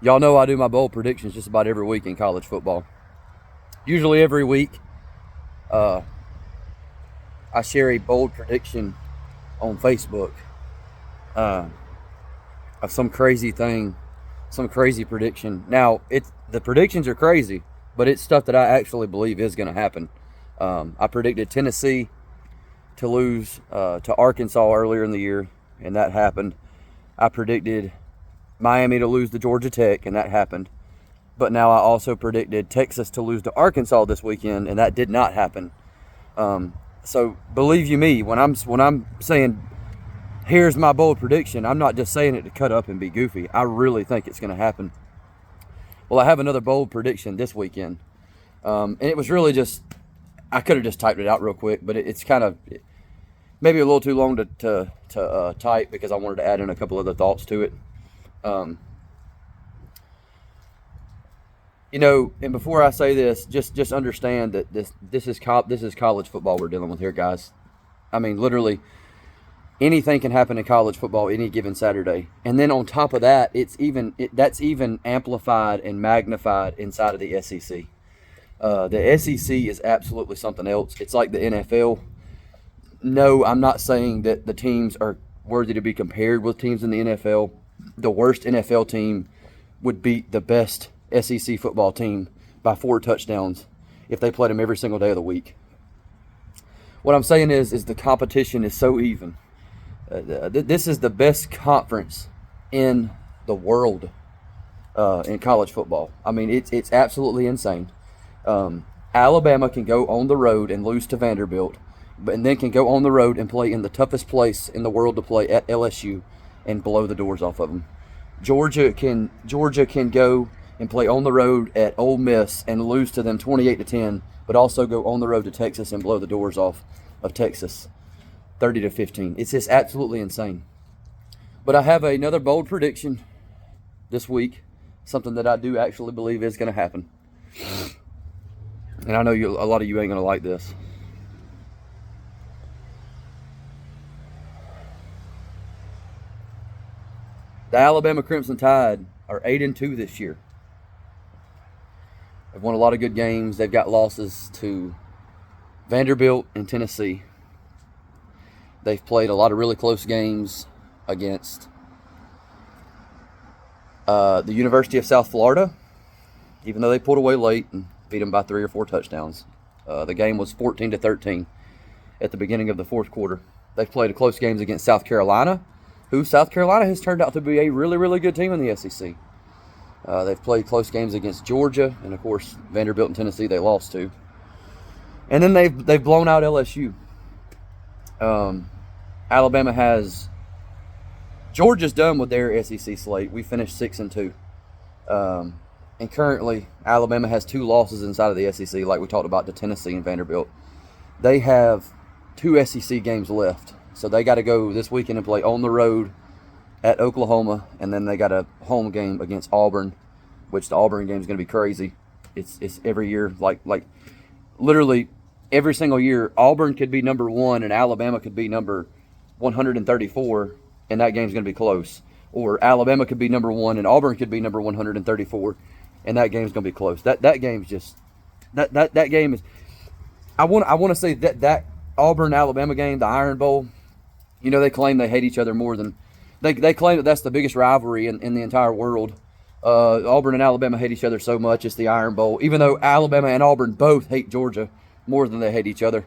Y'all know I do my bold predictions just about every week in college football. Usually every week, uh, I share a bold prediction on Facebook uh, of some crazy thing, some crazy prediction. Now, the predictions are crazy, but it's stuff that I actually believe is going to happen. I predicted Tennessee to lose to Arkansas earlier in the year, and that happened. I predicted Miami to lose to Georgia Tech, and that happened. But now I also predicted Texas to lose to Arkansas this weekend, and that did not happen. So believe you me, when I'm saying here's my bold prediction, I'm not just saying it to cut up and be goofy. I really think it's going to happen. Well, I have another bold prediction this weekend, and it was really just I could have just typed it out real quick, but it's kind of maybe a little too long to type because I wanted to add in a couple other thoughts to it. And before I say this, just understand that this is college football we're dealing with here, guys. I mean, literally anything can happen in college football any given Saturday, and then on top of that, that's even amplified and magnified inside of the SEC. The SEC is absolutely something else. It's like the NFL. No, I'm not saying that the teams are worthy to be compared with teams in the NFL. The worst NFL team would beat the best SEC football team by 4 touchdowns if they played them every single day of the week. What I'm saying is the competition is so even. This is the best conference in the world in college football. I mean, it's absolutely insane. Alabama can go on the road and lose to Vanderbilt, and then can go on the road and play in the toughest place in the world to play at LSU and blow the doors off of them. Georgia can go and play on the road at Ole Miss and lose to them 28-10, but also go on the road to Texas and blow the doors off of Texas 30-15. It's just absolutely insane. But I have another bold prediction this week, something that I do actually believe is going to happen. And I know a lot of you ain't going to like this. The Alabama Crimson Tide are 8-2 this year. They've won a lot of good games. They've got losses to Vanderbilt and Tennessee. They've played a lot of really close games against the University of South Florida, even though they pulled away late and beat them by 3 or 4 touchdowns. The game was 14-13 at the beginning of the fourth quarter. They've played close games against South Carolina, who South Carolina has turned out to be a really, really good team in the SEC. They've played close games against Georgia, and of course Vanderbilt and Tennessee they lost to. And then they've blown out LSU. Alabama has Georgia's done with their SEC slate. We finished 6-2. And currently, Alabama has 2 losses inside of the SEC, like we talked about to Tennessee and Vanderbilt. They have 2 SEC games left. So they got to go this weekend and play on the road at Oklahoma, and then they got a home game against Auburn, which the Auburn game is going to be crazy. It's every year, like literally every single year, Auburn could be number 1 and Alabama could be number 134, and that game's going to be close. Or Alabama could be number 1 and Auburn could be number 134, and that game's going to be close. That game's just that game is. I want to say that Auburn Alabama game, the Iron Bowl. You know, they claim they hate each other more than they claim that that's the biggest rivalry in the entire world. Auburn and Alabama hate each other so much it's the Iron Bowl, even though Alabama and Auburn both hate Georgia more than they hate each other.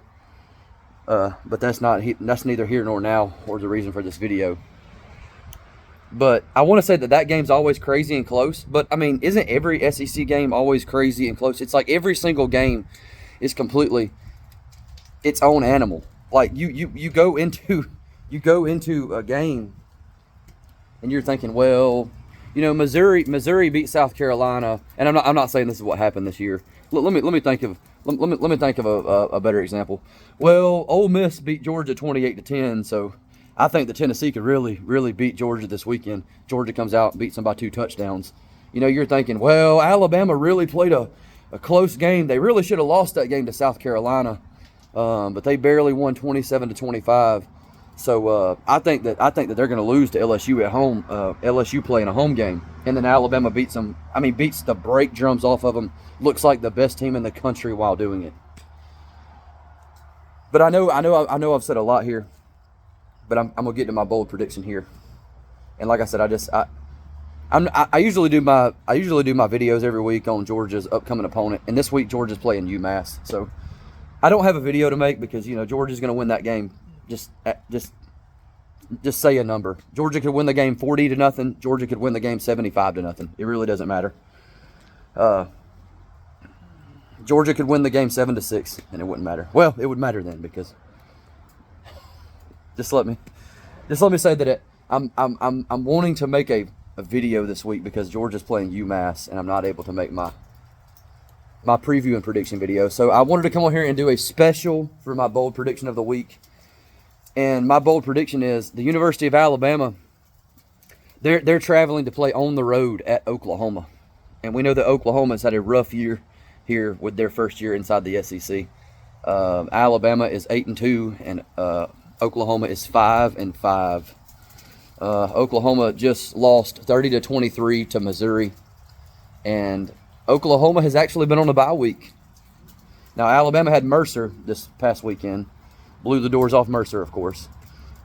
But that's neither here nor now, or the reason for this video. But I want to say that game's always crazy and close. But I mean, isn't every SEC game always crazy and close? It's like every single game is completely its own animal. Like you go into a game and you're thinking, well, you know, Missouri beat South Carolina, and I'm not saying this is what happened this year. Let me think of a better example. Well, Ole Miss beat Georgia 28-10, so I think that Tennessee could really beat Georgia this weekend. Georgia comes out and beats them by 2 touchdowns. You know, you're thinking, well, Alabama really played a close game. They really should have lost that game to South Carolina, but they barely won 27-25. So I think that they're going to lose to LSU at home. LSU playing a home game. and then Alabama beats them. I mean, beats the brake drums off of them. Looks like the best team in the country while doing it. But I know I've said a lot here, but I'm gonna get to my bold prediction here. And like I said, I usually do my videos every week on Georgia's upcoming opponent, and this week Georgia's playing UMass. So I don't have a video to make because Georgia's gonna win that game. Just say a number. Georgia could win the game 40-0. Georgia could win the game 75-0. It really doesn't matter. Georgia could win the game 7-6, and it wouldn't matter. Well, it would matter then because just let me say that I'm wanting to make a video this week because Georgia's playing UMass, and I'm not able to make my preview and prediction video. So I wanted to come on here and do a special for my bold prediction of the week. And my bold prediction is the University of Alabama. They're traveling to play on the road at Oklahoma, and we know that Oklahoma's had a rough year here with their first year inside the SEC. Alabama is 8-2, and Oklahoma is 5-5. Oklahoma just lost 30-23 to Missouri, and Oklahoma has actually been on a bye week. Now Alabama had Mercer this past weekend, blew the doors off Mercer, of course.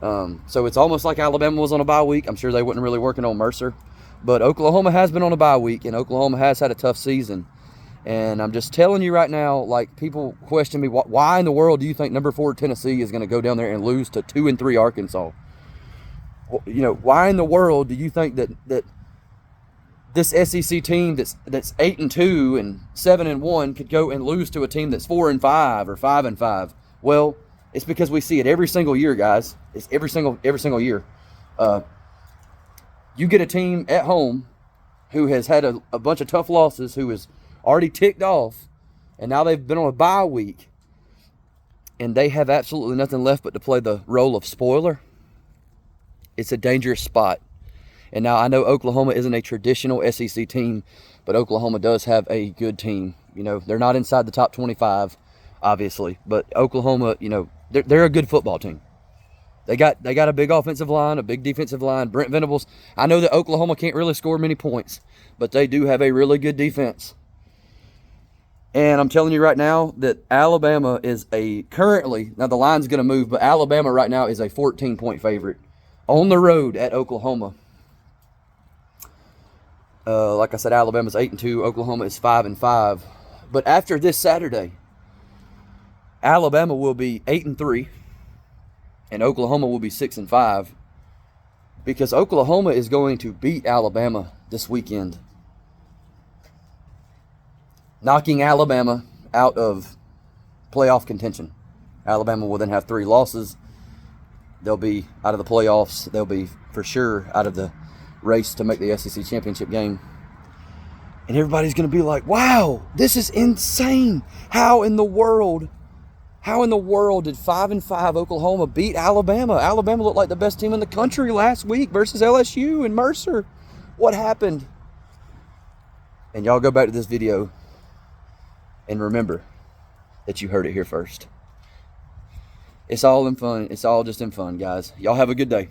So it's almost like Alabama was on a bye week. I'm sure they wasn't really working on Mercer, but Oklahoma has been on a bye week, and Oklahoma has had a tough season. And I'm just telling you right now, like, people question me, why in the world do you think number 4 Tennessee is going to go down there and lose to 2-3 Arkansas? Why in the world do you think that this SEC team that's 8-2 and 7-1 could go and lose to a team that's 4-5 or 5-5? Well, it's because we see it every single year, guys. It's every single year. You get a team at home who has had a bunch of tough losses, who is already ticked off, and now they've been on a bye week, and they have absolutely nothing left but to play the role of spoiler. It's a dangerous spot. And now I know Oklahoma isn't a traditional SEC team, but Oklahoma does have a good team. They're not inside the top 25, obviously, but Oklahoma, they're a good football team. They got a big offensive line, a big defensive line. Brent Venables. I know that Oklahoma can't really score many points, but they do have a really good defense. And I'm telling you right now that Alabama is currently, now the line's going to move, but Alabama right now is a 14-point favorite on the road at Oklahoma. Like I said, Alabama's 8-2, Oklahoma is 5-5. But after this Saturday, Alabama will be 8-3, and Oklahoma will be 6-5, because Oklahoma is going to beat Alabama this weekend, knocking Alabama out of playoff contention. Alabama will then have 3 losses. They'll be out of the playoffs. They'll be for sure out of the race to make the SEC championship game. And everybody's going to be like, wow, this is insane. How in the world did 5-5 Oklahoma beat Alabama? Alabama looked like the best team in the country last week versus LSU and Mercer. What happened? And y'all go back to this video and remember that you heard it here first. It's all in fun. It's all just in fun, guys. Y'all have a good day.